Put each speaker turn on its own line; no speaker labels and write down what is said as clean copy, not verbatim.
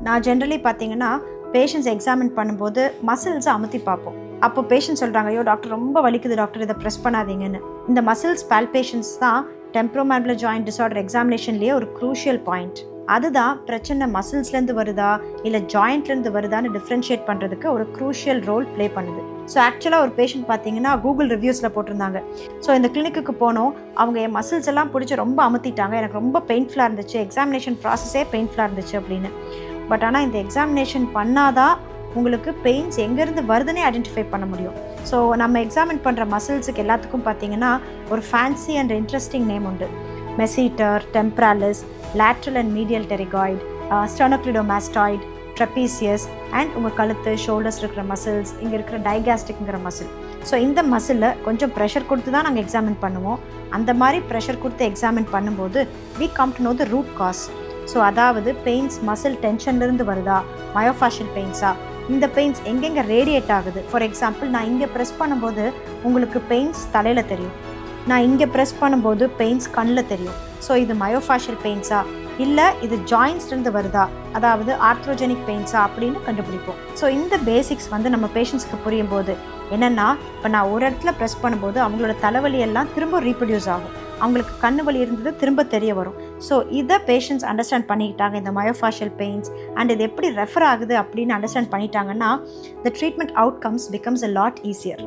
நான் ஜென்ரலி பார்த்தீங்கன்னா patients examine பண்ணும்போது மசில்ஸை அமுத்தி பார்ப்போம். அப்போ பேஷண்ட் சொல்கிறாங்க, ஐயோ டாக்டர் ரொம்ப வலிக்குது டாக்டர், இதை ப்ரெஸ் பண்ணாதீங்கன்னு. இந்த மசில்ஸ் பால்பேஷன்ஸ் தான் டெம்ப்ரோமேண்டுலர் ஜாயிண்ட் டிஸார்டர் எக்ஸாமினேஷன்லேயே ஒரு க்ரூஷியல் பாயிண்ட். அதுதான் பிரச்சனை மசில்ஸ்லேருந்து வருதா இல்லை ஜாயிண்ட்லேருந்து வருதான்னு டிஃப்ரென்ஷியேட் பண்ணுறதுக்கு ஒரு க்ரூஷியல் ரோல் ப்ளே பண்ணுது. ஸோ ஆக்சுவலாக ஒரு பேஷண்ட் பார்த்தீங்கன்னா கூகுள் ரிவ்யூஸில் போட்டிருந்தாங்க, ஸோ இந்த கிளினிக்கு போனோம், அவங்க என் மசில்ஸ் எல்லாம் பிடிச்சி ரொம்ப அமுத்திட்டாங்க, எனக்கு ரொம்ப பெயின்ஃபுல்லாக இருந்துச்சு, எக்ஸாமினேஷன் ப்ராசஸே பெயின்ஃபுல்லாக இருந்துச்சு அப்படின்னு. பட் ஆனால் இந்த எக்ஸாமினேஷன் பண்ணாதான் உங்களுக்கு பெயின்ஸ் எங்கேருந்து வருதுன்னே ஐடென்டிஃபை பண்ண முடியும். ஸோ நம்ம எக்ஸாமின் பண்ணுற மசில்ஸுக்கு எல்லாத்துக்கும் பார்த்தீங்கன்னா ஒரு ஃபேன்சி அண்ட் இன்ட்ரெஸ்டிங் நேம் உண்டு. Masseter, temporalis, lateral and medial pterygoid, sternocleidomastoid, trapezius and உங்கள் கழுத்து, ஷோல்டர்ஸ் இருக்கிற மசில்ஸ், இங்கே இருக்கிற டைகாஸ்டிக்ங்கிற மசில். ஸோ இந்த மசிலில் கொஞ்சம் ப்ரெஷர் கொடுத்து தான் நாங்கள் எக்ஸாமின் பண்ணுவோம். அந்த மாதிரி ப்ரெஷர் கொடுத்து எக்ஸாமின் பண்ணும்போது we come to know the root cause. So அதாவது பெயின்ஸ் மசில் டென்ஷன்லேருந்து வருதா, மயோஃபாஷியல் பெயின்ஸா, இந்த பெயின்ஸ் எங்கெங்கே ரேடியேட் ஆகுது. ஃபார் எக்ஸாம்பிள், நான் இங்கே ப்ரெஸ் பண்ணும்போது உங்களுக்கு பெயின்ஸ் தலையில் தெரியும், நான் இங்கே ப்ரெஸ் பண்ணும்போது பெயின்ஸ் கண்ணில் தெரியும். ஸோ இது மயோஃபாஷியல் பெயின்ஸா இல்லை இது ஜாயின்ஸ்லேருந்து வருதா, அதாவது ஆர்த்ரோஜெனிக் பெயின்ஸா அப்படின்னு கண்டுபிடிப்போம். ஸோ இந்த பேசிக்ஸ் நம்ம பேஷண்ட்ஸ்க்கு புரியும் போது என்னென்னா, இப்போ நான் ஒரு இடத்துல ப்ரெஸ் பண்ணும்போது அவங்களோட தலைவலியெல்லாம் திரும்ப ரீப்ரொடியூஸ் ஆகும், அவங்களுக்கு கண்ணு வலி இருந்தது திரும்ப தெரிய வரும். ஸோ இதை பேஷண்ட்ஸ் அண்டர்ஸ்டாண்ட் பண்ணிக்கிட்டாங்க, இந்த மயோஃபாஷியல் பெயின்ஸ் அண்ட் இது எப்படி ரெஃபர் ஆகுது அப்படின்னு அண்டர்ஸ்டாண்ட் பண்ணிட்டாங்கன்னா the treatment outcomes becomes a lot easier.